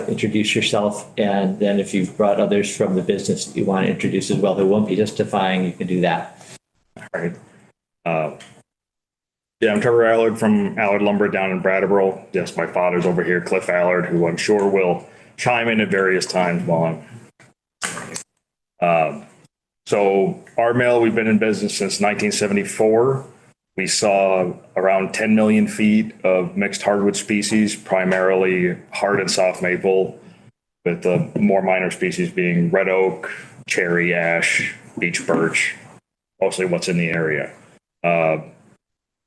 introduce yourself, and then if you've brought others from the business that you want to introduce as well, who won't be testifying, you can do that. All right. Yeah, I'm Trevor Allard from Allard Lumber down in Brattleboro. Yes, my father's over here, Cliff Allard, who I'm sure will chime in at various times while so our mill, we've been in business since 1974. We saw around 10 million feet of mixed hardwood species, primarily hard and soft maple, with the more minor species being red oak, cherry ash, beech birch, mostly what's in the area.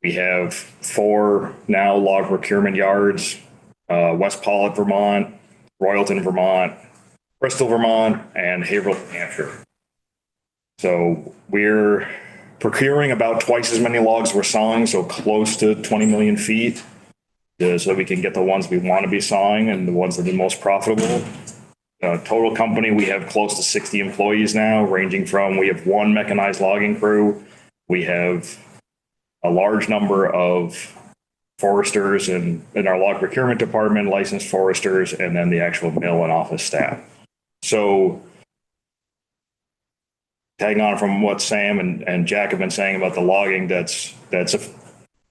We have 4 now log procurement yards, West Pollock, Vermont, Royalton, Vermont, Bristol, Vermont, and Haverhill, New Hampshire. So we're procuring about twice as many logs we're sawing, so close to 20 million feet, so we can get the ones we want to be sawing and the ones that are the most profitable. Total company, we have close to 60 employees now, ranging from, we have 1 mechanized logging crew. We have a large number of foresters in our log procurement department, licensed foresters, and then the actual mill and office staff. So tagging on from what Sam and Jack have been saying about the logging, that's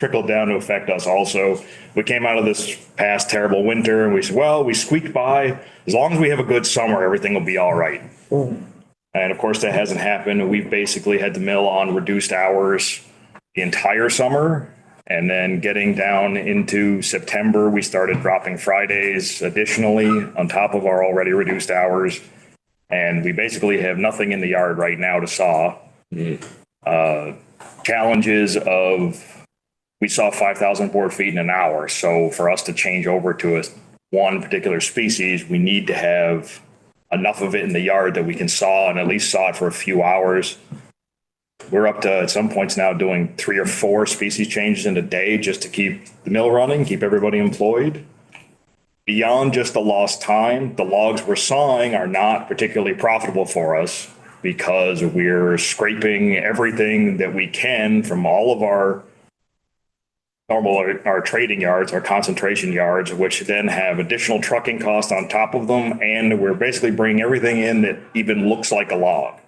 trickled down to affect us also. We came out of this past terrible winter and we said, well, we squeaked by. As long as we have a good summer, everything will be all right. And of course, that hasn't happened. We've basically had the mill on reduced hours the entire summer. And then getting down into September, we started dropping Fridays additionally on top of our already reduced hours. And we basically have nothing in the yard right now to saw. Challenges of, we saw 5,000 board feet in an hour. So for us to change over to one particular species, we need to have enough of it in the yard that we can saw and at least saw it for a few hours. We're up to, at some points now, doing 3 or 4 species changes in a day just to keep the mill running, keep everybody employed. Beyond just the lost time, the logs we're sawing are not particularly profitable for us because we're scraping everything that we can from all of our our trading yards, our concentration yards, which then have additional trucking costs on top of them. And we're basically bringing everything in that even looks like a log.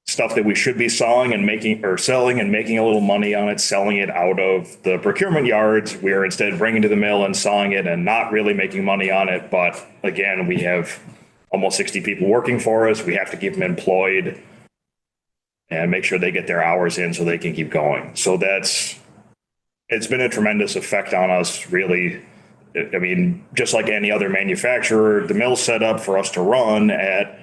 Stuff that we should be sawing and making or selling and making a little money on it, selling it out of the procurement yards. We're instead bringing to the mill and sawing it and not really making money on it. But again, we have almost 60 people working for us. We have to keep them employed and make sure they get their hours in so they can keep going. So it's been a tremendous effect on us, really. I mean, just like any other manufacturer, the mill's set up for us to run at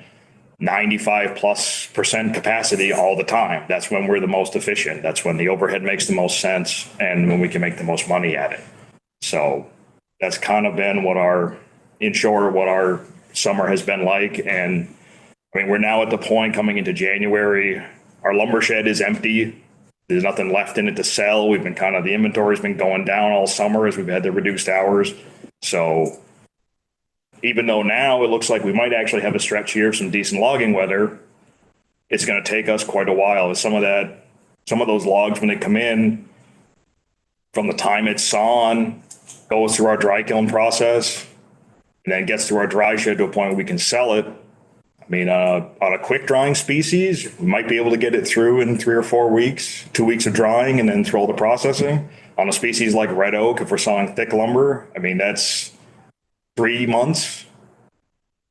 95+% capacity all the time. That's when we're the most efficient. That's when the overhead makes the most sense and when we can make the most money at it. So that's kind of been what our summer has been like. And I mean, we're now at the point coming into January, our lumber shed is empty. There's nothing left in it to sell. We've been the inventory's been going down all summer as we've had the reduced hours. So even though now it looks like we might actually have a stretch here of some decent logging weather, it's going to take us quite a while. Some of those logs, when they come in, from the time it's sawn, goes through our dry kiln process, and then gets through our dry shed to a point where we can sell it. I mean, on a quick drying species, we might be able to get it through in 3 or 4 weeks, 2 weeks of drying, and then through all the processing. On a species like red oak, if we're sawing thick lumber, I mean, that's 3 months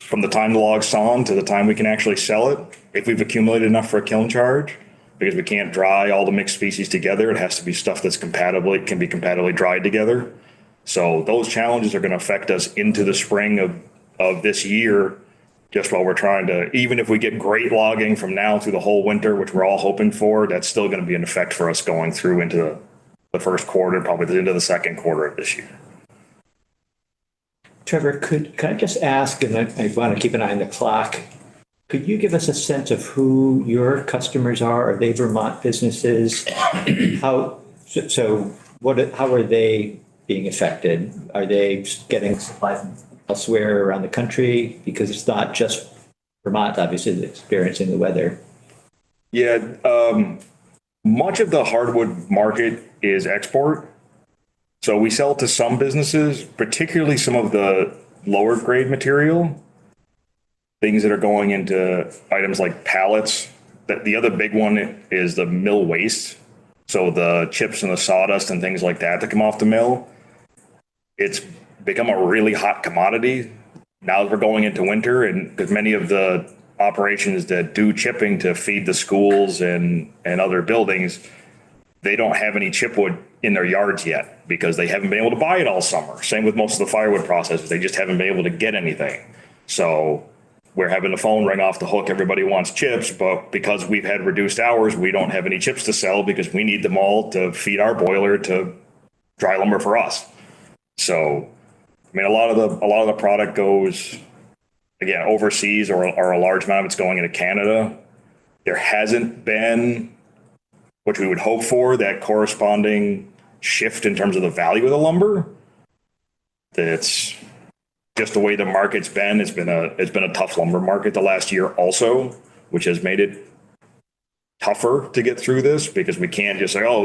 from the time the log's sawn to the time we can actually sell it. If we've accumulated enough for a kiln charge, because we can't dry all the mixed species together, it has to be stuff that's can be compatibly dried together. So those challenges are going to affect us into the spring of this year, just while we're trying to, even if we get great logging from now through the whole winter, which we're all hoping for, that's still going to be an effect for us going through into the first quarter, probably into the second quarter of this year. Trevor, can I just ask, and I want to keep an eye on the clock, could you give us a sense of who your customers are? Are they Vermont businesses? How are they being affected? Are they getting supplies elsewhere around the country? Because it's not just Vermont, obviously, that's experiencing the weather. Yeah, much of the hardwood market is export. So we sell to some businesses, particularly some of the lower grade material, things that are going into items like pallets. The other big one is the mill waste. So the chips and the sawdust and things like that come off the mill. It's become a really hot commodity now that we're going into winter, and because many of the operations that do chipping to feed the schools and other buildings, they don't have any chipwood in their yards yet because they haven't been able to buy it all summer. Same with most of the firewood processors. They just haven't been able to get anything. So we're having the phone ring off the hook. Everybody wants chips, but because we've had reduced hours, we don't have any chips to sell because we need them all to feed our boiler to dry lumber for us. So, I mean, a lot of the product goes, again, overseas, or a large amount of it's going into Canada. There hasn't been, which we would hope for, that corresponding shift in terms of the value of the lumber. That's just the way the market's been. It's been a tough lumber market the last year also, which has made it tougher to get through this because we can't just say, oh,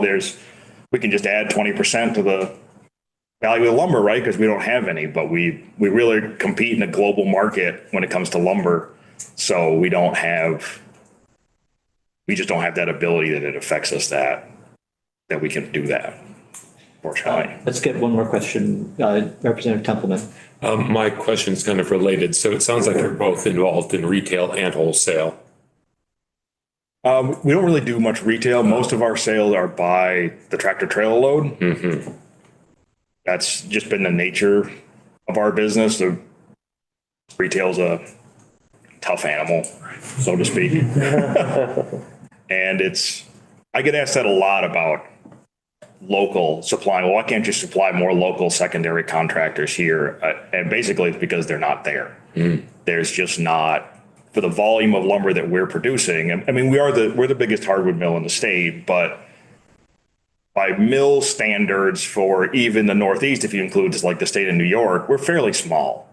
we can just add 20% to the value of the lumber, right? Because we don't have any, but we really compete in a global market when it comes to lumber. So we just don't have that ability that it affects us that we can do that, fortunately. Let's get one more question. Representative Templeman. My question is kind of related. So it sounds like you're both involved in retail and wholesale. We don't really do much retail. Most of our sales are by the tractor trailer load. Mm-hmm. That's just been the nature of our business. The retail's a tough animal, so to speak. And I get asked that a lot about local supply. Well, why can't you supply more local secondary contractors here? And basically it's because they're not there. There's just not, for the volume of lumber that we're producing. I mean, we're the biggest hardwood mill in the state, but by mill standards for even the Northeast, if you include just like the state of New York, we're fairly small.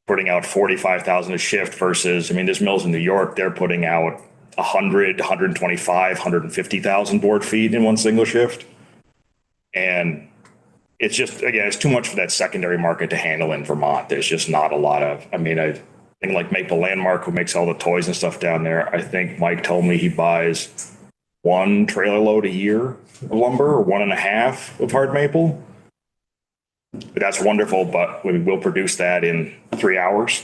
Putting out 45,000 a shift versus, I mean, there's mills in New York, they're putting out 100, 125, 150,000 board feet in one single shift. And it's just, again, it's too much for that secondary market to handle in Vermont. There's just not a lot of, I mean, I think like Maple Landmark, who makes all the toys and stuff down there, I think Mike told me he buys one trailer load a year of lumber, or 1.5 of hard maple. But that's wonderful, but we will produce that in 3 hours.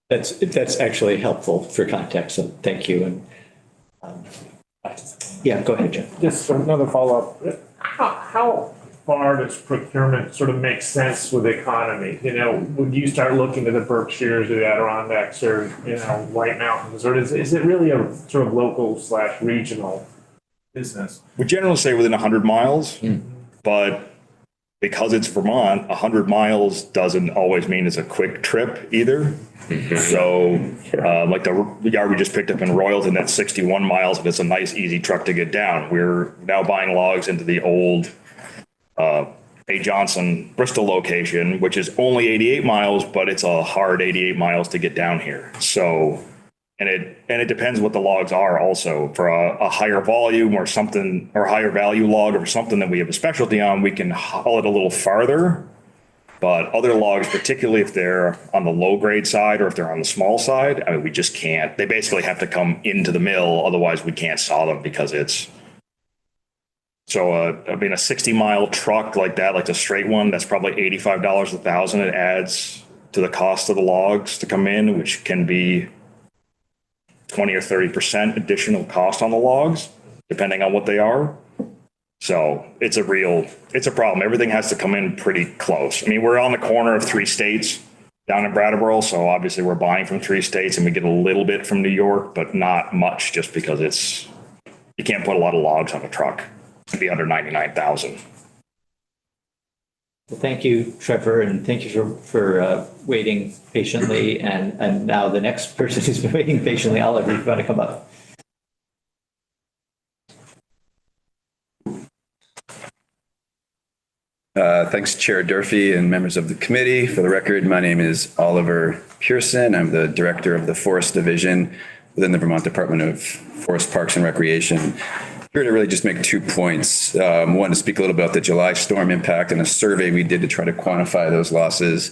That's actually helpful for context, so thank you. And yeah, go ahead, Jim. Just another follow-up. How far does procurement sort of make sense with the economy? You know, would you start looking to the Berkshires or the Adirondacks or, White Mountains, or is it really a sort of local/regional business? We generally say within 100 miles, but because it's Vermont, 100 miles doesn't always mean it's a quick trip either. So like the yard we just picked up in Royalton, that's 61 miles, and it's a nice, easy truck to get down. We're now buying logs into the old A. Johnson Bristol location, which is only 88 miles, but it's a hard 88 miles to get down here. So, and it depends what the logs are also. For a higher volume or something, or higher value log or something that we have a specialty on, we can haul it a little farther. But other logs, particularly if they're on the low grade side or if they're on the small side, I mean, we just can't. They basically have to come into the mill. Otherwise, we can't saw them because it's. So, I mean, a 60-mile truck like that, like the straight one, that's probably $85 a thousand. It adds to the cost of the logs to come in, which can be 20 or 30% additional cost on the logs, depending on what they are. So it's a problem. Everything has to come in pretty close. I mean, we're on the corner of 3 states down in Brattleboro. So obviously we're buying from 3 states and we get a little bit from New York, but not much just because you can't put a lot of logs on a truck. It'd be under 99,000. Well, thank you, Trevor, and thank you for waiting patiently. And now the next person who's been waiting patiently, Oliver, you want to come up? Thanks, Chair Durfee and members of the committee. For the record, my name is Oliver Pearson. I'm the director of the Forest Division within the Vermont Department of Forest, Parks, and Recreation. Here to really just make 2 points. One, to speak a little about the July storm impact and a survey we did to try to quantify those losses.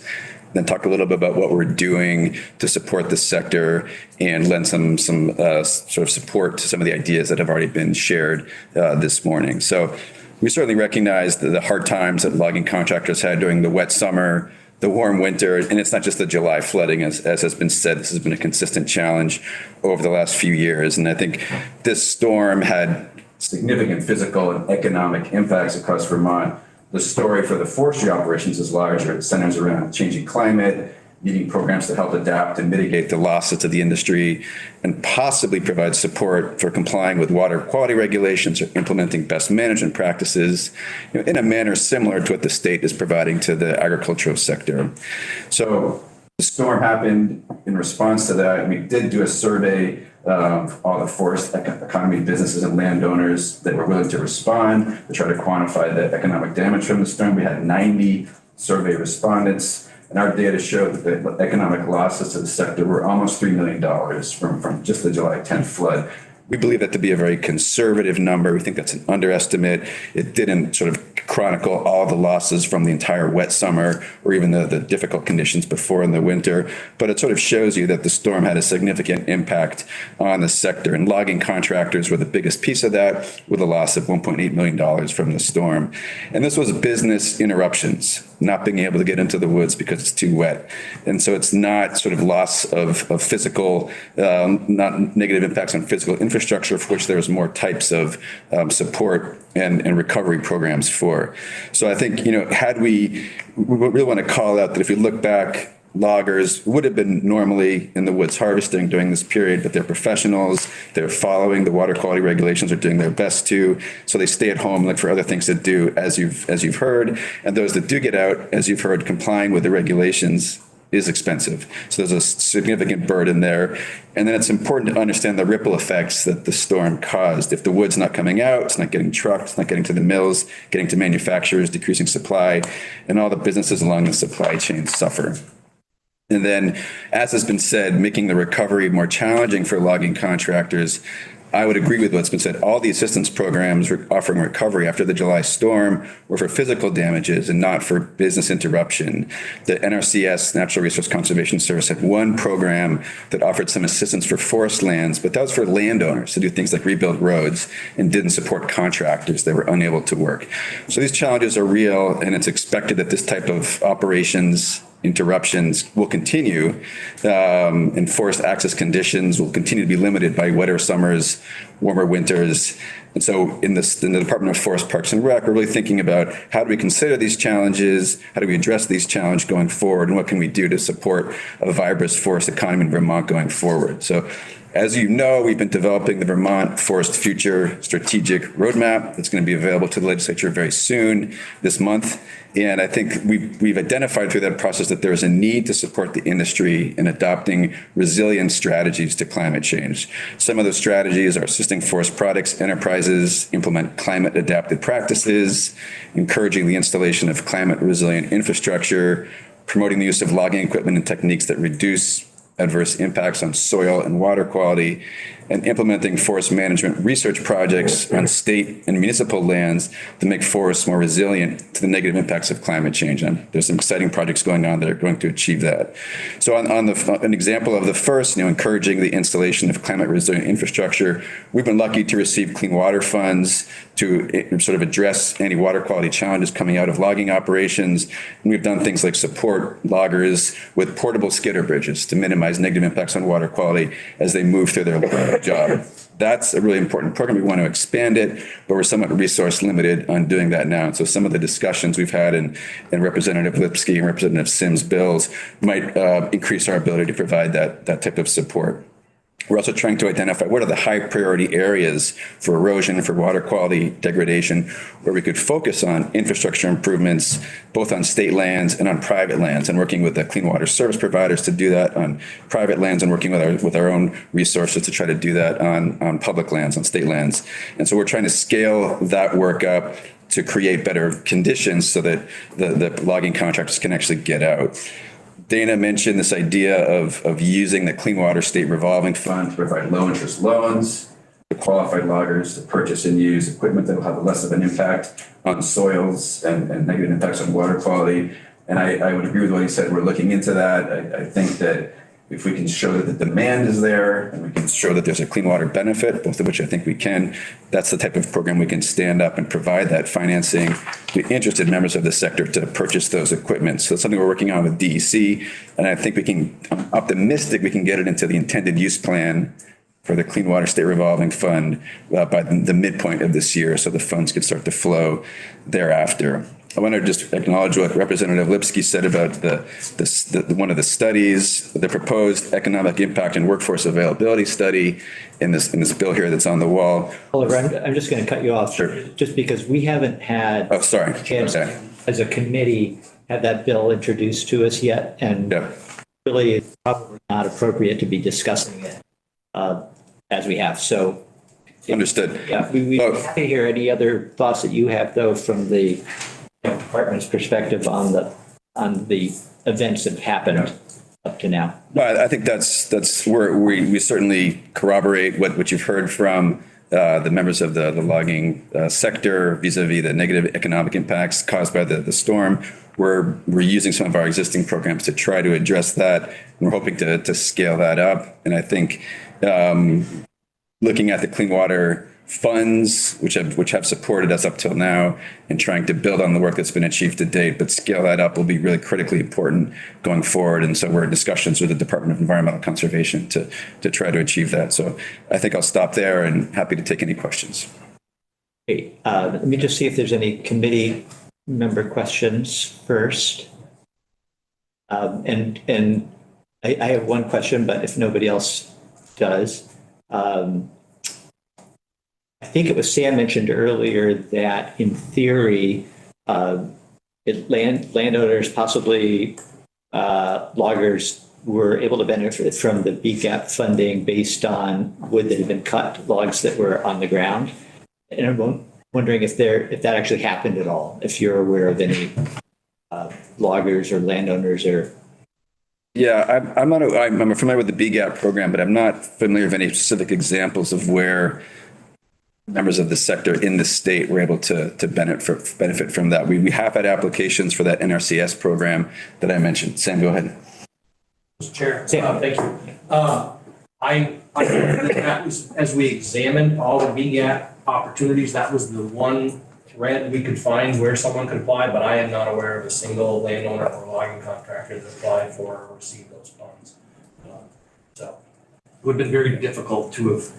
Then talk a little bit about what we're doing to support the sector and lend some sort of support to some of the ideas that have already been shared this morning. So we certainly recognize the hard times that logging contractors had during the wet summer, the warm winter, and it's not just the July flooding, as has been said. This has been a consistent challenge over the last few years. And I think this storm had significant physical and economic impacts across Vermont. The story for the forestry operations is larger. It centers around changing climate, needing programs to help adapt and mitigate the losses to the industry, and possibly provide support for complying with water quality regulations or implementing best management practices, in a manner similar to what the state is providing to the agricultural sector. So the storm happened. In response to that, we did do a survey of all the forest economy businesses and landowners that were willing to respond to try to quantify the economic damage from the storm. We had 90 survey respondents, and our data showed that the economic losses to the sector were almost $3 million from just the July 10th flood. We believe that to be a very conservative number. We think that's an underestimate. It didn't sort of chronicle all the losses from the entire wet summer or even the difficult conditions before in the winter, but it sort of shows you that the storm had a significant impact on the sector, and logging contractors were the biggest piece of that, with a loss of $1.8 million from the storm. And this was business interruptions, not being able to get into the woods because it's too wet. And so it's not sort of loss of physical, not negative impacts on physical infrastructure, for which there's more types of support and recovery programs for. So I think, had we really want to call out that if we look back, loggers would have been normally in the woods harvesting during this period, but they're professionals. They're following the water quality regulations, are doing their best to. So they stay at home, look for other things to do, as you've heard. And those that do get out, as you've heard, complying with the regulations is expensive. So there's a significant burden there. And then it's important to understand the ripple effects that the storm caused. If the wood's not coming out, it's not getting trucked, it's not getting to the mills, getting to manufacturers, decreasing supply, and all the businesses along the supply chain suffer. And then, as has been said, making the recovery more challenging for logging contractors. I would agree with what's been said. All the assistance programs offering recovery after the July storm were for physical damages and not for business interruption. The NRCS, Natural Resource Conservation Service, had one program that offered some assistance for forest lands, but that was for landowners to do things like rebuild roads, and didn't support contractors that were unable to work. So these challenges are real, and it's expected that this type of operations interruptions will continue, and forest access conditions will continue to be limited by wetter summers, warmer winters. And so in the Department of Forest, Parks and Rec, we're really thinking about how do we consider these challenges, how do we address these challenges going forward, and what can we do to support a vibrant forest economy in Vermont going forward. So as you know, we've been developing the Vermont Forest Future Strategic Roadmap. It's going to be available to the legislature very soon this month. And I think we've identified through that process that there is a need to support the industry in adopting resilient strategies to climate change. Some of those strategies are assisting forest products enterprises implement climate adapted practices, encouraging the installation of climate resilient infrastructure, promoting the use of logging equipment and techniques that reduce adverse impacts on soil and water quality, and implementing forest management research projects on state and municipal lands to make forests more resilient to the negative impacts of climate change. And there's some exciting projects going on that are going to achieve that. So an example of the first, encouraging the installation of climate resilient infrastructure, we've been lucky to receive clean water funds to sort of address any water quality challenges coming out of logging operations. And we've done things like support loggers with portable skidder bridges to minimize negative impacts on water quality as they move through their job. That's a really important program. We want to expand it, but we're somewhat resource limited on doing that now. And so some of the discussions we've had in Representative Lipsky and Representative Sims' bills might increase our ability to provide that type of support. We're also trying to identify what are the high priority areas for erosion, for water quality degradation, where we could focus on infrastructure improvements, both on state lands and on private lands, and working with the clean water service providers to do that on private lands, and working with our own resources to try to do that on public lands, on state lands. And so we're trying to scale that work up to create better conditions so that the logging contractors can actually get out. Dana mentioned this idea of using the Clean Water State Revolving Fund to provide low interest loans. the qualified loggers to purchase and use equipment that will have less of an impact on soils and negative impacts on water quality. And I would agree with what he said. We're looking into that. I think that if we can show that the demand is there and we can show that there's a clean water benefit, both of which I think we can, that's the type of program we can stand up and provide that financing to interested members of the sector to purchase those equipment. So it's something we're working on with DEC. And I think I'm optimistic we can get it into the intended use plan for the Clean Water State Revolving Fund by the midpoint of this year, so the funds can start to flow thereafter. I want to just acknowledge what Representative Lipsky said about one of the studies, the proposed economic impact and workforce availability study in this bill here that's on the wall. Oliver, I'm just going to cut you off. Sure. Just because we haven't had Oh, sorry. a chance Okay. as a committee have that bill introduced to us yet. And Yeah. really, it's probably not appropriate to be discussing it as we have. So, Understood. yeah, we'd Oh. be happy to hear any other thoughts that you have, though, from the department's perspective on the events that happened up to now. No, I think that's where we certainly corroborate what you've heard from the members of the logging sector vis-a-vis the negative economic impacts caused by the storm. We're using some of our existing programs to try to address that. And we're hoping to scale that up. And I think looking at the clean water funds, which have supported us up till now, and trying to build on the work that's been achieved to date, but scale that up will be really critically important going forward. And so we're in discussions with the Department of Environmental Conservation to try to achieve that. So I think I'll stop there and happy to take any questions. Okay, let me just see if there's any committee member questions first. And I have one question, but if nobody else does. I think it was Sam mentioned earlier that in theory, landowners, possibly loggers, were able to benefit from the BGAP funding based on wood that had been cut, logs that were on the ground. And I'm wondering if that actually happened at all, if you're aware of any loggers or landowners or. Yeah, I'm familiar with the BGAP program, but I'm not familiar with any specific examples of where members of the sector in the state were able to benefit from that. We have had applications for that NRCS program that I mentioned. Sam, go ahead. Mr. Chair, thank you. That was, as we examined all the BGAP opportunities, that was the one thread we could find where someone could apply, but I am not aware of a single landowner or logging contractor that applied for or received those funds. So it would have been very difficult to have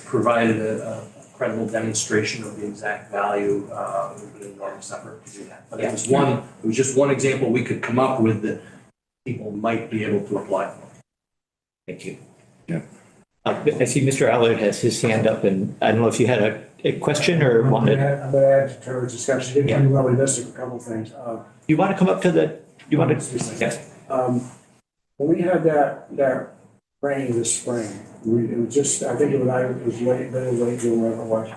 provided a credible demonstration of the exact value. It would have been enormous effort to do that. But it was just one example we could come up with that people might be able to apply for. Thank you. Yeah. I see Mr. Allard has his hand up, and I don't know if you had a question or wanted. I'm going to add to Trevor's discussion. Didn't Yeah. do well. We missed a couple of things. You want to come up to the, you want to? Yes. When we had that rain this spring, it was just, I think it was late, very late, or whatever it was.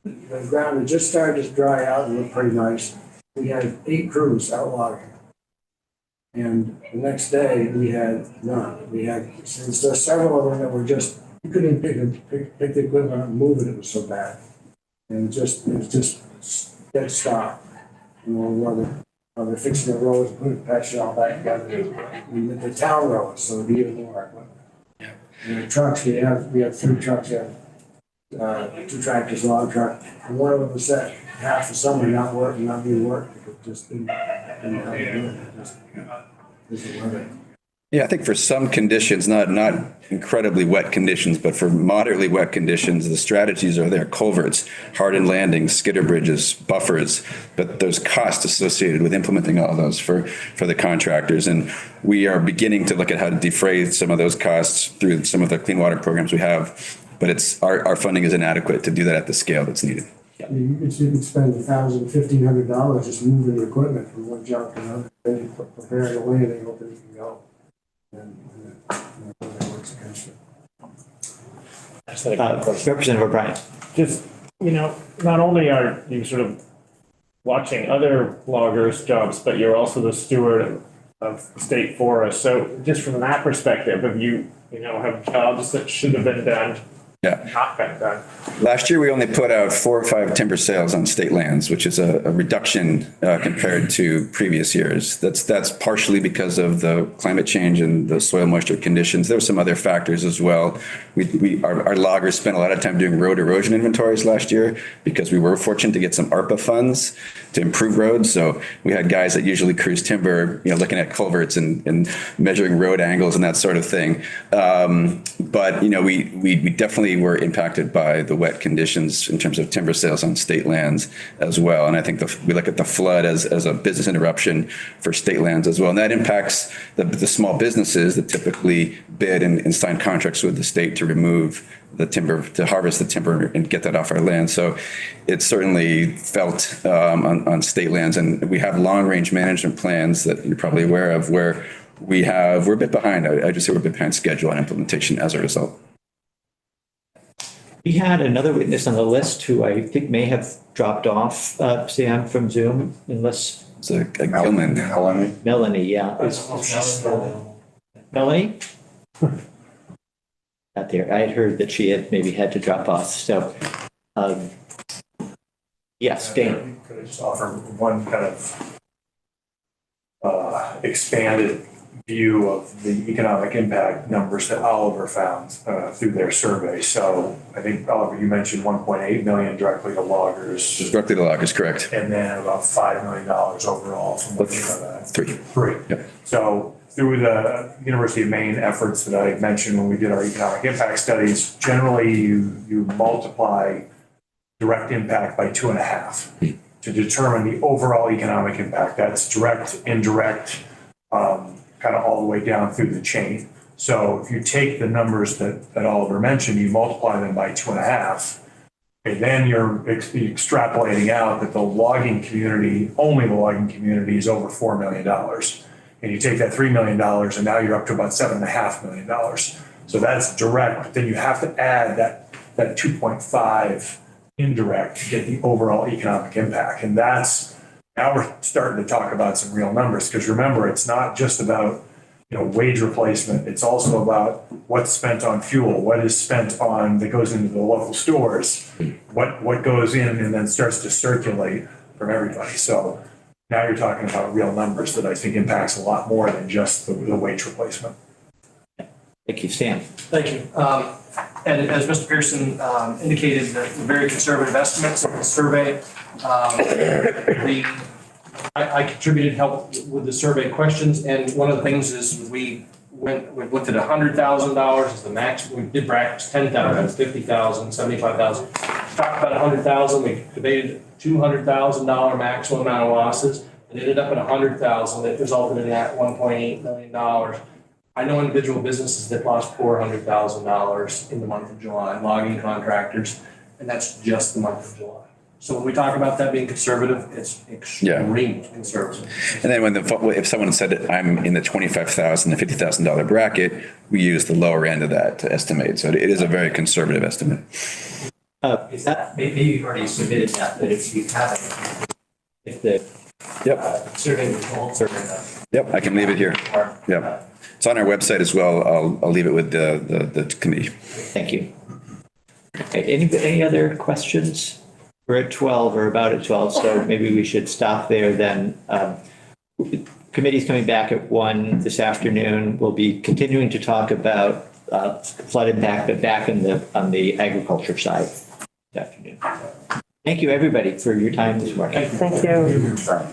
The ground had just started to dry out and look pretty nice. We had 8 crews out logging. And the next day, we had none. We had, since there's several of them that were just, you couldn't even pick the equipment up and move it, it was so bad. And it was just dead stop. You know, while they're fixing the roads, putting patch it all back together. The town roads, so it'd be even more equipment. And the trucks, we have 3 trucks, we have 2 tractors, log truck, and one of them was set half the summer not working, not being worked, because it just didn't know how to do it. Just love it. Yeah, I think for some conditions, not incredibly wet conditions, but for moderately wet conditions, the strategies are there. Culverts, hardened landings, skidder bridges, buffers, but there's cost associated with implementing all those for the contractors. And we are beginning to look at how to defray some of those costs through some of the clean water programs we have, but our funding is inadequate to do that at the scale that's needed. You could spend $1,000, $1,500 just moving the equipment from one job to another, then you prepare the landing, hope that it can go. And it works against it. Representative O'Brien. Just, not only are you sort of watching other loggers' jobs, but you're also the steward of state forests. So just from that perspective, have have jobs that should have been done Yeah. not been done. Last year, we only put out 4 or 5 timber sales on state lands, which is a reduction compared to previous years. That's partially because of the climate change and the soil moisture conditions. There were some other factors as well. Our loggers spent a lot of time doing road erosion inventories last year because we were fortunate to get some ARPA funds to improve roads. So we had guys that usually cruise timber, looking at culverts and measuring road angles and that sort of thing. But we definitely were impacted by the wet conditions in terms of timber sales on state lands as well. And I think we look at the flood as a business interruption for state lands as well. And that impacts the small businesses that typically bid and sign contracts with the state to remove the timber, to harvest the timber and get that off our land. So it's certainly felt on state lands. And we have long-range management plans that you're probably aware of where we're a bit behind. I just say we're a bit behind schedule on implementation as a result. We had another witness on the list who I think may have dropped off, Sam, from Zoom, unless It's a Gilman. Melanie, yeah. Melanie? Not there. I had heard that she had maybe had to drop off, so, yes, Dan. Could I just offer one kind of expanded view of the economic impact numbers that Oliver found through their survey. So I think, Oliver, you mentioned 1.8 million directly to loggers. Directly to loggers, correct. And then about $5 million overall from what you know. Three. Yep. So through the University of Maine efforts that I mentioned when we did our economic impact studies, generally you multiply direct impact by 2.5 to determine the overall economic impact. That's direct, indirect, kind of all the way down through the chain. So if you take the numbers that Oliver mentioned, you multiply them by 2.5, and then you're extrapolating out that the logging community, only the logging community, is over $4 million. And you take that $3 million, and now you're up to about $7.5 million. So that's direct, but then you have to add that 2.5 indirect to get the overall economic impact. And now we're starting to talk about some real numbers, because remember, it's not just about wage replacement. It's also about what's spent on fuel, what is spent on that goes into the local stores, what goes in and then starts to circulate from everybody. So now you're talking about real numbers that I think impacts a lot more than just the wage replacement. Thank you, Sam. Thank you. And as Mr. Pearson indicated, the very conservative estimates of the survey. I contributed help with the survey questions, and one of the things is we looked at $100,000 as the max. We did brackets 10,000, 50,000, 75,000. Talked about 100,000. We debated $200,000 maximum amount of losses. It ended up at 100,000. That resulted in that $1.8 million. I know individual businesses that lost $400,000 in the month of July, logging contractors, and that's just the month of July. So when we talk about that being conservative, it's extremely conservative. And then if someone said I'm in the $25,000 to $50,000 bracket, we use the lower end of that to estimate. So it is a very conservative estimate. Is that, maybe you've already submitted that, but if you haven't, if the survey results are in the. Yep, I can leave it here. Yep. It's on our website as well. I'll leave it with the committee. Thank you. Okay, any other questions? We're at 12 or about at 12, so maybe we should stop there then. Committee's coming back at 1 this afternoon. We'll be continuing to talk about flood impact, but back on the agriculture side this afternoon. Thank you, everybody, for your time this morning. Thank you.